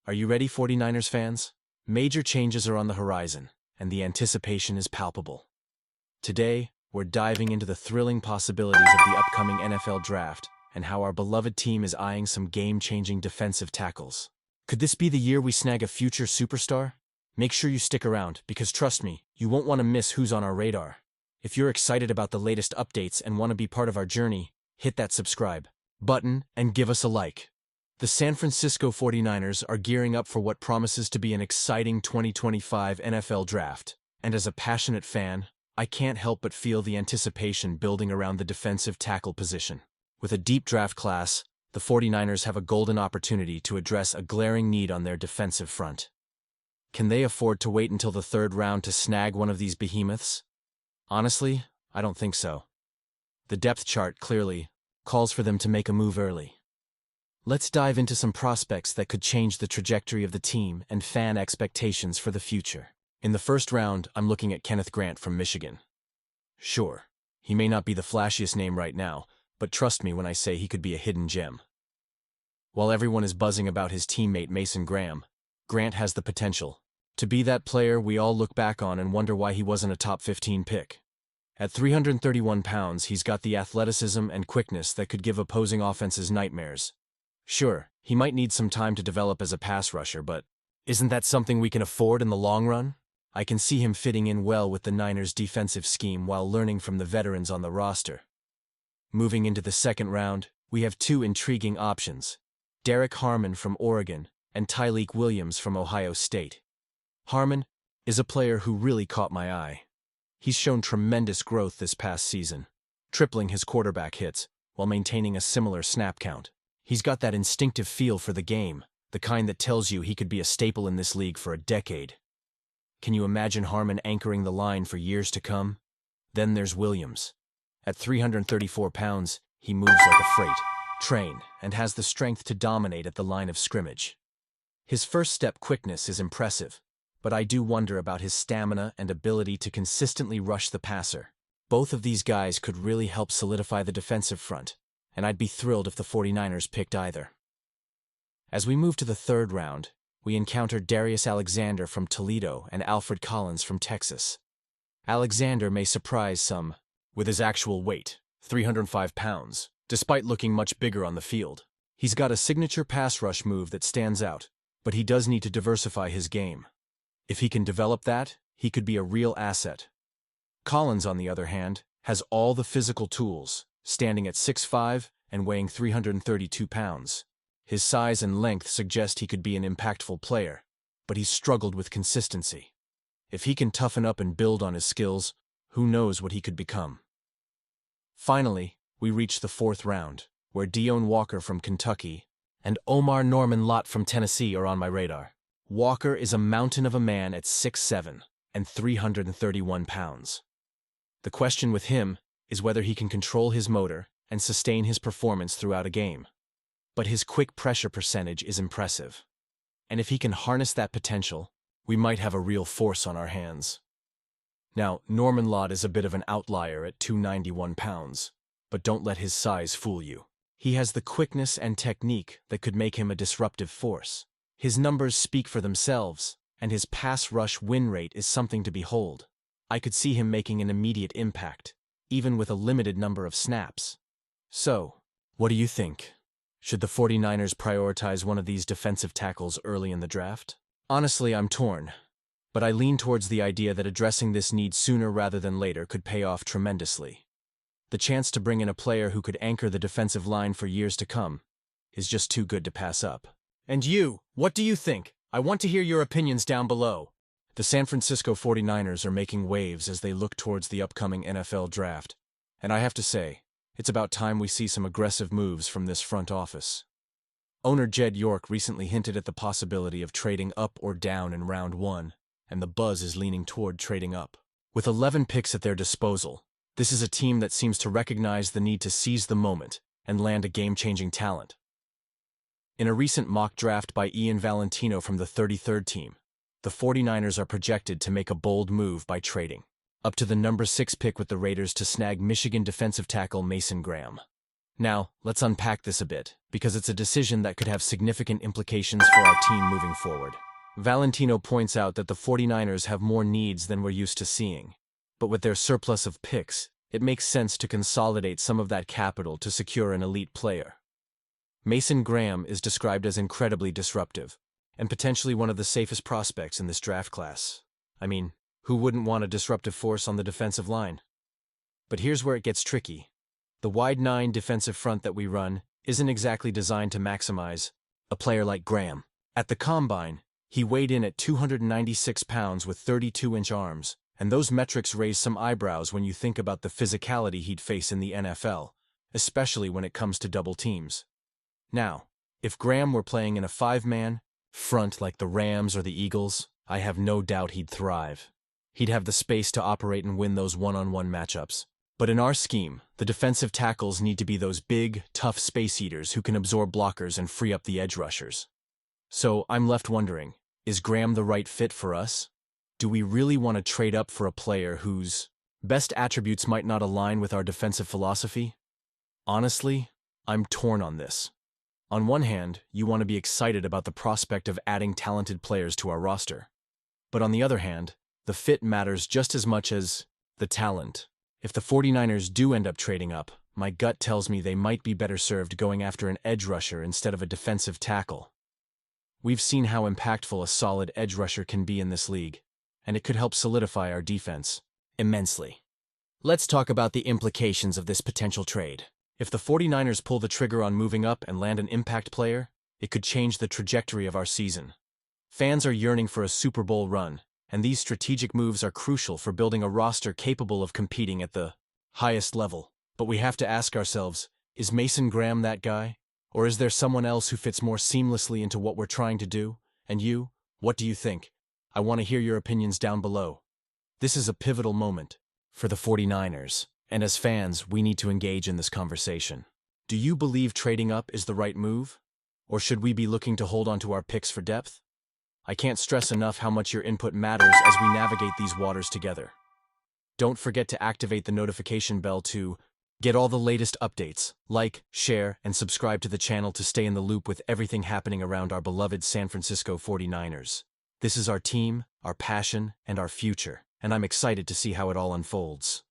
Are you ready, 49ers fans? Major changes are on the horizon, and the anticipation is palpable. Today, we're diving into the thrilling possibilities of the upcoming NFL Draft and how our beloved team is eyeing some game-changing defensive tackles. Could this be the year we snag a future superstar? Make sure you stick around, because trust me, you won't want to miss who's on our radar. If you're excited about the latest updates and want to be part of our journey, hit that subscribe button and give us a like. The San Francisco 49ers are gearing up for what promises to be an exciting 2025 NFL Draft. And as a passionate fan, I can't help but feel the anticipation building around the defensive tackle position. With a deep draft class, the 49ers have a golden opportunity to address a glaring need on their defensive front. Can they afford to wait until the third round to snag one of these behemoths? Honestly, I don't think so. The depth chart clearly calls for them to make a move early. Let's dive into some prospects that could change the trajectory of the team and fan expectations for the future. In the first round, I'm looking at Kenneth Grant from Michigan. Sure, he may not be the flashiest name right now, but trust me when I say he could be a hidden gem. While everyone is buzzing about his teammate Mason Graham, Grant has the potential to be that player we all look back on and wonder why he wasn't a top 15 pick. At 331 pounds, he's got the athleticism and quickness that could give opposing offenses nightmares. Sure, he might need some time to develop as a pass rusher, but isn't that something we can afford in the long run? I can see him fitting in well with the Niners' defensive scheme while learning from the veterans on the roster. Moving into the second round, we have two intriguing options: Derek Harmon from Oregon and Tyleik Williams from Ohio State. Harmon is a player who really caught my eye. He's shown tremendous growth this past season, tripling his quarterback hits while maintaining a similar snap count. He's got that instinctive feel for the game, the kind that tells you he could be a staple in this league for a decade. Can you imagine Harmon anchoring the line for years to come? Then there's Williams. At 334 pounds, he moves like a freight train and has the strength to dominate at the line of scrimmage. His first-step quickness is impressive, but I do wonder about his stamina and ability to consistently rush the passer. Both of these guys could really help solidify the defensive front, and I'd be thrilled if the 49ers picked either. As we move to the third round, we encounter Darius Alexander from Toledo and Alfred Collins from Texas. Alexander may surprise some with his actual weight, 305 pounds, despite looking much bigger on the field. He's got a signature pass rush move that stands out, but he does need to diversify his game. If he can develop that, he could be a real asset. Collins, on the other hand, has all the physical tools, standing at 6'5" and weighing 332 pounds. His size and length suggest he could be an impactful player, but he's struggled with consistency. If he can toughen up and build on his skills, who knows what he could become. Finally, we reach the fourth round, where Deone Walker from Kentucky and Omar Norman-Lott from Tennessee are on my radar. Walker is a mountain of a man at 6'7" and 331 pounds. The question with him is whether he can control his motor and sustain his performance throughout a game. But his quick pressure percentage is impressive. And if he can harness that potential, we might have a real force on our hands. Now, Norman-Lott is a bit of an outlier at 291 pounds, but don't let his size fool you. He has the quickness and technique that could make him a disruptive force. His numbers speak for themselves, and his pass rush win rate is something to behold. I could see him making an immediate impact, even with a limited number of snaps. So, what do you think? Should the 49ers prioritize one of these defensive tackles early in the draft? Honestly, I'm torn, but I lean towards the idea that addressing this need sooner rather than later could pay off tremendously. The chance to bring in a player who could anchor the defensive line for years to come is just too good to pass up. And you, what do you think? I want to hear your opinions down below. The San Francisco 49ers are making waves as they look towards the upcoming NFL Draft, and I have to say, it's about time we see some aggressive moves from this front office. Owner Jed York recently hinted at the possibility of trading up or down in round 1, and the buzz is leaning toward trading up. With 11 picks at their disposal, this is a team that seems to recognize the need to seize the moment and land a game-changing talent. In a recent mock draft by Ian Valentino from the 33rd team, the 49ers are projected to make a bold move by trading up to the number 6 pick with the Raiders to snag Michigan defensive tackle Mason Graham. Now, let's unpack this a bit, because it's a decision that could have significant implications for our team moving forward. Valentino points out that the 49ers have more needs than we're used to seeing. But with their surplus of picks, it makes sense to consolidate some of that capital to secure an elite player. Mason Graham is described as incredibly disruptive, and potentially one of the safest prospects in this draft class. I mean, who wouldn't want a disruptive force on the defensive line? But here's where it gets tricky. The wide nine defensive front that we run isn't exactly designed to maximize a player like Graham. At the combine, he weighed in at 296 pounds with 32-inch arms, and those metrics raise some eyebrows when you think about the physicality he'd face in the NFL, especially when it comes to double teams. Now, if Graham were playing in a five-man front like the Rams or the Eagles, I have no doubt he'd thrive. He'd have the space to operate and win those one-on-one matchups. But in our scheme, the defensive tackles need to be those big, tough space eaters who can absorb blockers and free up the edge rushers. So I'm left wondering, is Graham the right fit for us? Do we really want to trade up for a player whose best attributes might not align with our defensive philosophy? Honestly, I'm torn on this. On one hand, you want to be excited about the prospect of adding talented players to our roster. But on the other hand, the fit matters just as much as the talent. If the 49ers do end up trading up, my gut tells me they might be better served going after an edge rusher instead of a defensive tackle. We've seen how impactful a solid edge rusher can be in this league, and it could help solidify our defense immensely. Let's talk about the implications of this potential trade. If the 49ers pull the trigger on moving up and land an impact player, it could change the trajectory of our season. Fans are yearning for a Super Bowl run, and these strategic moves are crucial for building a roster capable of competing at the highest level. But we have to ask ourselves, is Mason Graham that guy? Or is there someone else who fits more seamlessly into what we're trying to do? And you, what do you think? I want to hear your opinions down below. This is a pivotal moment for the 49ers, and as fans, we need to engage in this conversation. Do you believe trading up is the right move? Or should we be looking to hold on to our picks for depth? I can't stress enough how much your input matters as we navigate these waters together. Don't forget to activate the notification bell to get all the latest updates. Like, share, and subscribe to the channel to stay in the loop with everything happening around our beloved San Francisco 49ers. This is our team, our passion, and our future, and I'm excited to see how it all unfolds.